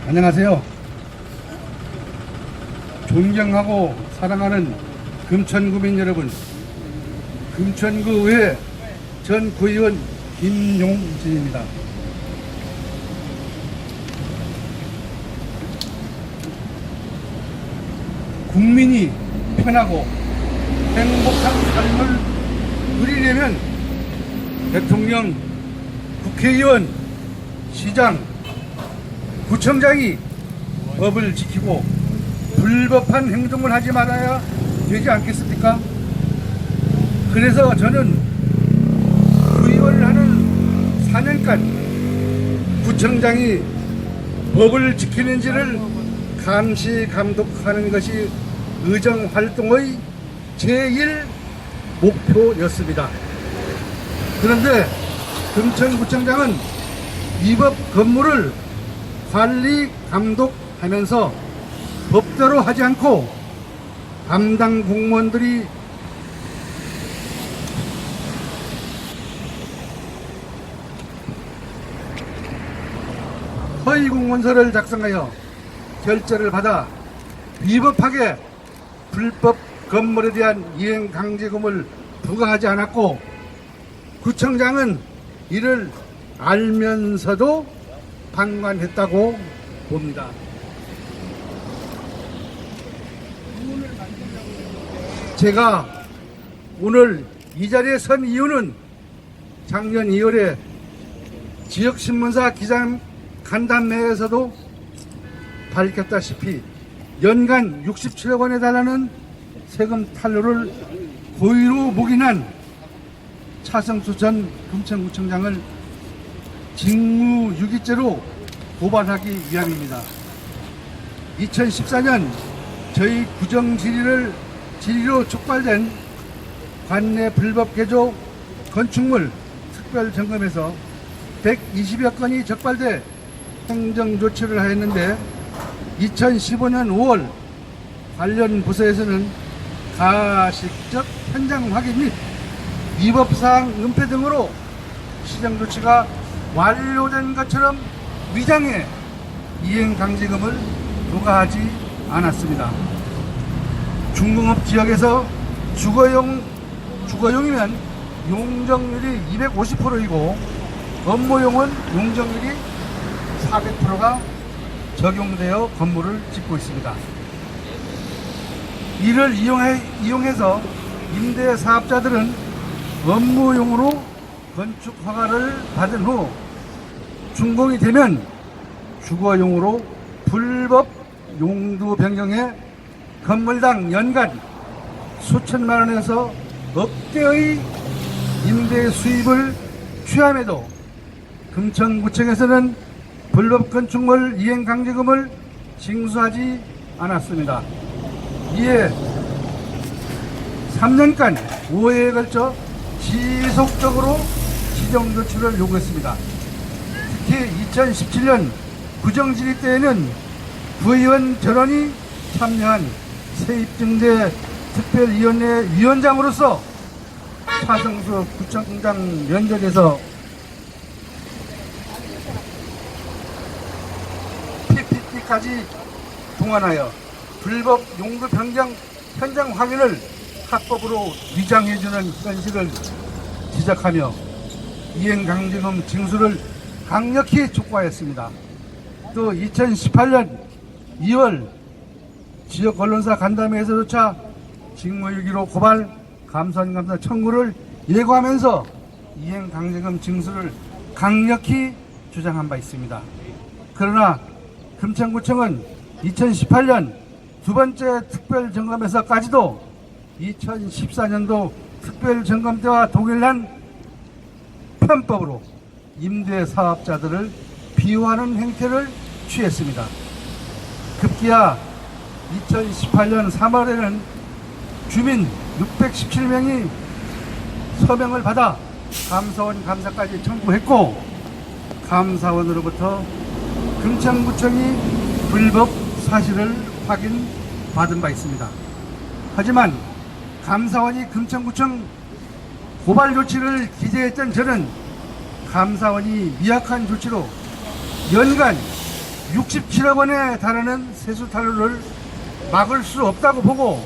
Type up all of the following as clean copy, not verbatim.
안녕하세요. 존경하고 사랑하는 금천구민 여러분, 금천구의회 전 구의원 김용진입니다. 국민이 편하고 행복한 삶을 누리려면 대통령, 국회의원, 시장, 구청장이 법을 지키고 불법한 행동을 하지 말아야 되지 않겠습니까? 그래서 저는 구의원을 하는 4년간 구청장이 법을 지키는지를 감시 감독하는 것이 의정활동의 제1 목표였습니다. 그런데 금천구청장은 위법 건물을 관리 감독하면서 법대로 하지 않고 담당 공무원들이 허위 공문서를 작성하여 결제를 받아 위법하게 불법 건물에 대한 이행 강제금을 부과하지 않았고, 구청장은 이를 알면서도 방관했다고 봅니다. 제가 오늘 이 자리에 선 이유는 작년 2월에 지역신문사 기자 간담회에서도 밝혔다시피 연간 67억 원에 달하는 세금 탈루를 고의로 묵인한 차성수 전 금천구청장을 직무유기죄로 고발하기 위함입니다. 2014년 저희 구정지리로 촉발된 관내 불법 개조 건축물 특별점검에서 120여 건이 적발돼 행정조치를 하였는데, 2015년 5월 관련 부서에서는 가식적 현장 확인 및 위법사항 은폐 등으로 시정조치가 완료된 것처럼 위장해 이행강제금을 부과하지 않았습니다. 중공업 지역에서 주거용이면 용적률이 250%이고 업무용은 용적률이 400%가 적용되어 건물을 짓고 있습니다. 이를 이용해서 임대 사업자들은 업무용으로 건축 허가를 받은 후 준공이 되면 주거용으로 불법 용도 변경해 건물당 연간 수천만 원에서 억대의 임대 수입을 취함에도 금천구청에서는 불법 건축물 이행 강제금을 징수하지 않았습니다. 이에 3년간 5회에 걸쳐 지속적으로 시정조치를 요구했습니다. 특히 2017년 구정지리 때에는 구의원 전원이 참여한 세입증대 특별위원회 위원장으로서 차성수 구청장 면접에서 PPT까지 동원하여 불법 용도 변경 현장 확인을 합법으로 위장해주는 현실을 지적하며 이행강제금 징수를 강력히 촉구하였습니다. 또 2018년 2월 지역 언론사 간담회에서조차 직무유기로 고발, 감사 청구를 예고하면서 이행강제금 징수를 강력히 주장한 바 있습니다. 그러나 금천구청은 2018년 두 번째 특별점검에서까지도 2014년도 특별점검 때와 동일한 편법으로 임대사업자들을 비호하는 행태를 취했습니다. 급기야 2018년 3월에는 주민 617명이 서명을 받아 감사원 감사까지 청구했고, 감사원으로부터 금천구청이 불법 사실을 확인받은 바 있습니다. 하지만 감사원이 금천구청 고발 조치를 기재했던 저는 감사원이 미약한 조치로 연간 67억 원에 달하는 세수 탈루를 막을 수 없다고 보고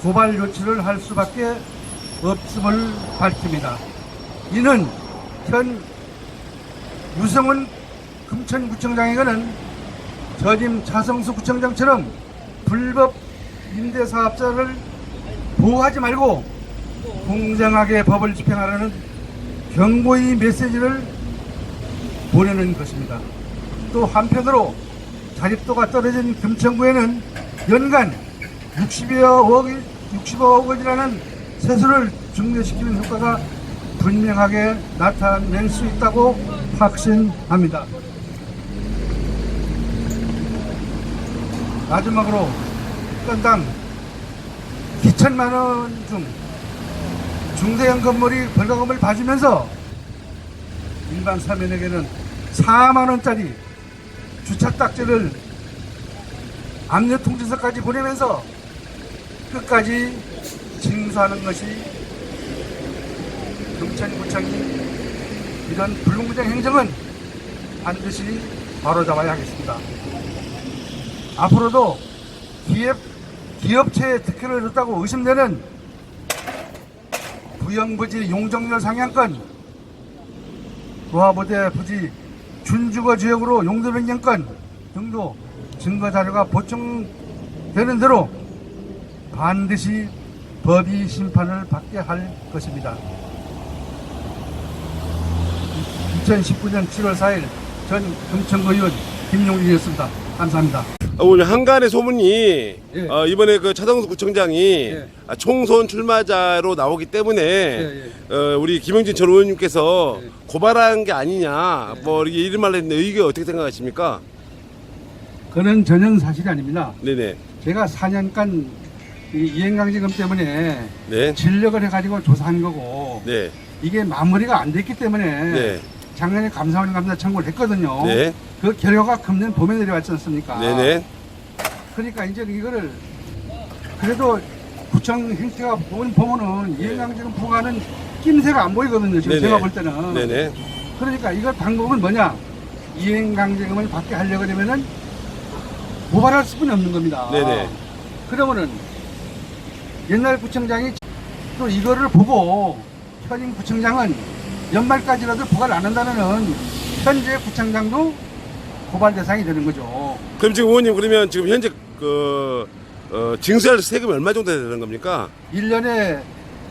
고발 조치를 할 수밖에 없음을 밝힙니다. 이는 현 유성훈 금천구청장에게는 전임 차성수 구청장처럼 불법 임대사업자를 보호하지 말고 공정하게 법을 집행하라는 경고의 메시지를 보내는 것입니다. 또 한편으로 자립도가 떨어진 금천구에는 연간 60억 원이라는 세수를 증대시키는 효과가 분명하게 나타낼 수 있다고 확신합니다. 마지막으로 건당 기천만 원 중 중대형 건물이 벌가금을 봐주면서 일반 서민에게는 4만 원짜리 주차 딱지를 압류 통지서까지 보내면서 끝까지 징수하는 것이 금천구청이 이런 불공정 행정은 반드시 바로잡아야 하겠습니다. 앞으로도 기업체의 특혜를 줬다고 의심되는 부영부지 용적률 상향권, 노화부대 부지 준주거 지역으로 용도 변경권 등도 증거 자료가 보충되는 대로 반드시 법이 심판을 받게 할 것입니다. 2019년 7월 4일 전 금천구 의원 김용진이었습니다. 감사합니다. 오늘 한간의 소문이 예. 이번에 그 차성수 구청장이 예. 총선 출마자로 나오기 때문에 예. 우리 김영진 전 의원님께서 예. 고발한 게 아니냐 예. 뭐 이렇게 이런 말을 했는데 이게 어떻게 생각하십니까? 그는 전혀 사실이 아닙니다. 네네. 제가 4년간 이행강제금 때문에 네. 진력을 해가지고 조사한 거고 네. 이게 마무리가 안 됐기 때문에 네. 작년에 감사원 감사 청구를 했거든요. 네. 그 결과가 금년 봄에 내려왔지 않습니까? 네네. 그러니까 이제 이거를 그래도 구청 행태가 보면은 이행강제금 부과는 낌새가 안 보이거든요. 지금 네네. 제가 볼 때는. 네네. 그러니까 이걸 방법은 뭐냐? 이행강제금을 받게 하려고 하면은 고발할 수뿐이 없는 겁니다. 네네. 그러면은 옛날 구청장이 또 이거를 보고 현임 구청장은 연말까지라도 고발 안 한다면은 현재 구청장도 고발 대상이 되는 거죠. 그럼 지금 의원님 그러면 지금 현재 징수할 세금이 얼마 정도 되는 겁니까? 1년에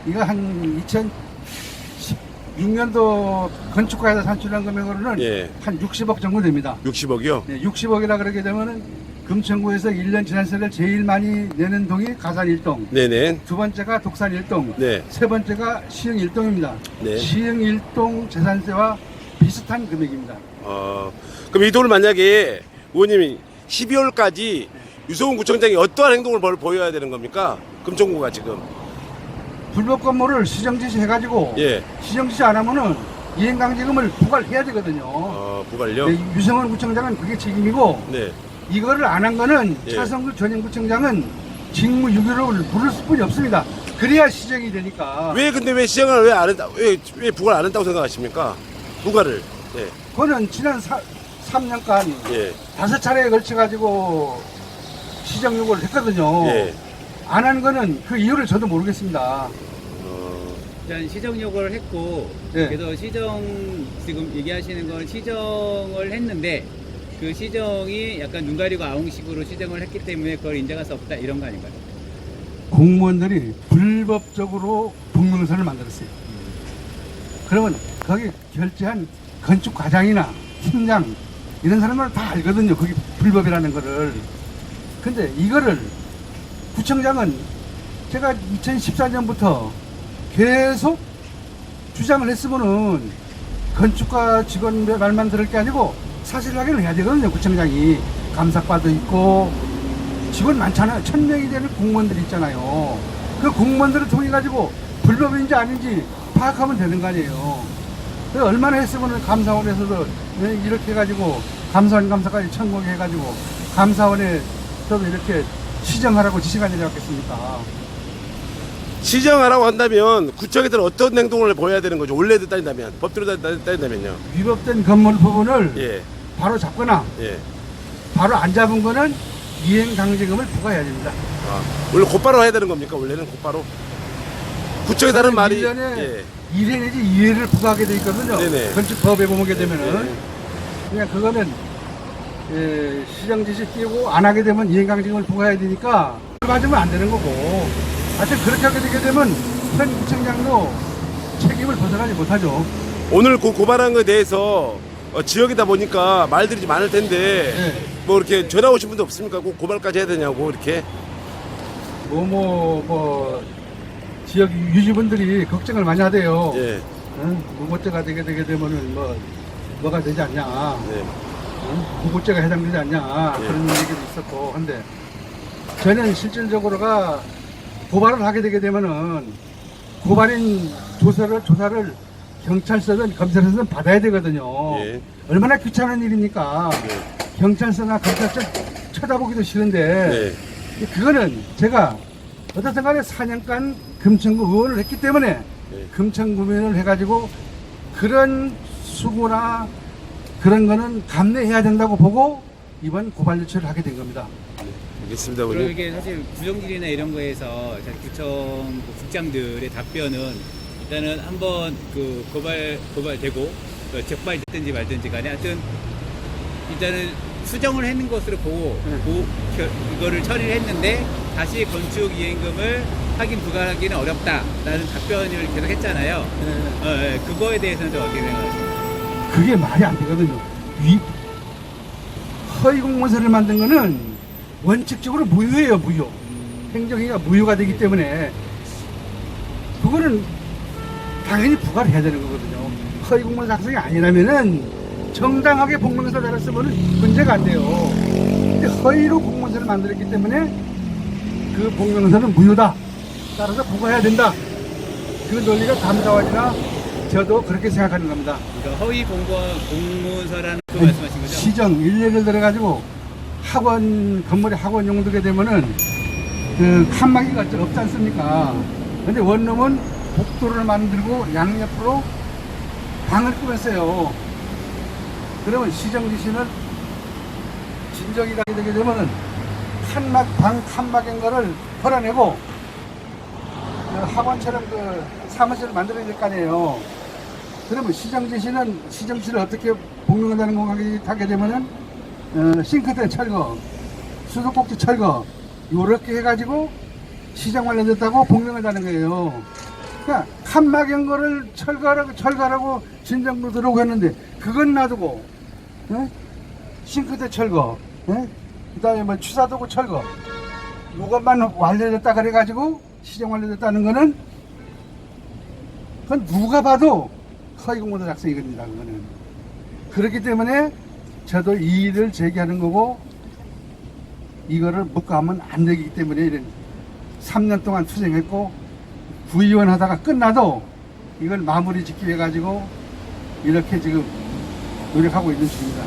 이거 한 2016년도 건축가에서 산출한 금액으로는 예. 한 60억 정도 됩니다. 60억이요? 네, 60억이라 그러게 되면은 금천구에서 1년 지난세를 제일 많이 내는 동이 가산 1동, 네네. 두 번째가 독산 1동, 네. 세 번째가 시흥 1동입니다. 네. 시흥 1동 재산세와 비슷한 금액입니다. 그럼 이 돈을 만약에 의원님이 12월까지 유성훈 구청장이 어떠한 행동을 보여야 되는 겁니까? 금천구가 지금. 불법 건물을 시정지시 해가지고 예. 시정지시 안 하면은 이행강제금을 부과를 해야 되거든요. 부과를요? 네, 유성훈 구청장은 그게 책임이고 네. 이거를 안 한 거는 예. 차성규 전임 구청장은 직무유기를 부를 수뿐이 없습니다. 그래야 시정이 되니까. 근데 왜 시정을 왜 안 했다, 왜 부과를 안 했다고 생각하십니까? 부과를. 예. 그거는 지난 3년간 예. 5차례에 걸쳐가지고 시정 요구를 했거든요. 예. 안 한 거는 그 이유를 저도 모르겠습니다. 일단 시정 요구를 했고 예. 그래서 지금 얘기하시는 건 시정을 했는데 그 시정이 약간 눈 가리고 아웅식으로 시정을 했기 때문에 그걸 인정할 수 없다 이런 거 아닌가요? 공무원들이 불법적으로 복명선을 만들었어요. 그러면 거기 결제한 건축과장이나 팀장 이런 사람들은 다 알거든요. 그게 불법이라는 거를. 근데 이거를 구청장은 제가 2014년부터 계속 주장을 했으면은 건축가 직원 말만 들을 게 아니고 사실 확인을 해야 되거든요. 구청장이 감사과도 있고 직원 많잖아요. 1000명이 되는 공무원들이 있잖아요. 그 공무원들을 통해 가지고 불법인지 아닌지 파악하면 되는 거 아니에요. 그래서 얼마나 했으면 감사원에서도 이렇게 해가지고 감사원 감사까지 청구해가지고 감사원에서도 이렇게 시정하라고 지시가 내려왔겠습니까? 시정하라고 한다면 구청에서는 어떤 행동을 보여야 되는 거죠? 원래대로 따진다면, 법대로 따진다면요. 위법된 건물 부분을 예. 바로 잡거나 예. 바로 안 잡은 거는 이행강제금을 부과해야 됩니다. 아, 원래 곧바로 해야 되는 겁니까? 원래는 곧바로? 구청에 따른 말이 1년에 예. 1회 내지 2회를 부과하게 돼 있거든요. 네네. 건축법에 보게 되면은. 네. 그냥 그거는 시정 지시 띄고 안 하게 되면 이행강제금을 부과해야 되니까 맞으면 안 되는 거고. 하여튼 그렇게 하게 되게 되면 현 구청장도 책임을 벗어나지 못하죠. 오늘 고발한 것에 대해서 지역이다 보니까 말들이 좀 많을 텐데 네. 뭐 이렇게 전화 오신 분도 없습니까? 꼭 고발까지 해야 되냐고 이렇게. 지역 유지분들이 걱정을 많이 하대요. 예. 무고죄가 되게 되면은 뭐가 되지 않냐. 네. 무고죄가 해당되지 않냐. 예. 그런 얘기도 있었고. 근데 저는 실질적으로가 고발을 하게 되게 되면은 고발인 조사를 경찰서든 검찰서든 받아야 되거든요. 예. 얼마나 귀찮은 일입니까? 예. 경찰서나 검찰서 쳐다보기도 싫은데 네. 그거는 제가 어떻든 간에 4년간 금천구 의원을 했기 때문에 네. 금천구민을 해가지고 그런 수고나 그런 거는 감내해야 된다고 보고 이번 고발 요청을 하게 된 겁니다. 알겠습니다, 그리고 의원님. 이게 사실 부정질이나 이런 거에서 구청 국장들의 답변은 일단은 한번 그 고발되고 적발됐든지 말든지 간에 하여튼 일단은 수정을 했는 것으로 보고 이거를 처리를 했는데 다시 건축이행금을 확인 부과하기는 어렵다라는 답변을 계속 했잖아요. 그거에 대해서는 좀 어떻게 생각하십니까? 그게 말이 안 되거든요. 허위 공문서를 만든 거는 원칙적으로 무효예요, 무효. 행정위가 무효가 되기 때문에 그거는 당연히 부과를 해야 되는 거거든요. 허위 공문 작성이 아니라면은 정당하게 공문서 달았으면 문제가 안 돼요. 근데 허위로 공문서를 만들었기 때문에 그 공문서는 무효다. 따라서 부과해야 된다. 그 논리가 감사원이나 저도 그렇게 생각하는 겁니다. 그러니까 허위 공문서라는 그 말씀하신 거죠? 시정 일례를 들어가지고 건물이 학원 용도게 되면은 그 칸막이가 없지 않습니까? 근데 원룸은 복도를 만들고 양옆으로 방을 꾸몄어요. 그러면 시정 지시는 진정이 가게 되게 되면은 방 칸막인 거를 털어내고 학원처럼 그 사무실을 만들어야 될 거 아니에요. 그러면 시정 지시는 시정지를 어떻게 복용한다는 거 하게 되면은 싱크대 철거, 수도꼭지 철거 이렇게 해가지고 시정 관련됐다고 복용한다는 거예요. 그러니까 칸막인 거를 철거하라고 진정으로 들어오고 했는데 그건 놔두고 싱크대 철거, 그다음에 뭐 취사도구 철거 이것만 완료됐다 그래가지고 시정 완료됐다는 거는 그건 누가 봐도 허위공문서 작성이겁니다. 그거는. 그렇기 때문에 저도 이 일을 제기하는 거고 이거를 묵과하면 안 되기 때문에 이런 3년 동안 투쟁했고 구의원 하다가 끝나도 이걸 마무리 짓기 위해 가지고 이렇게 지금 노력하고 있는 중입니다.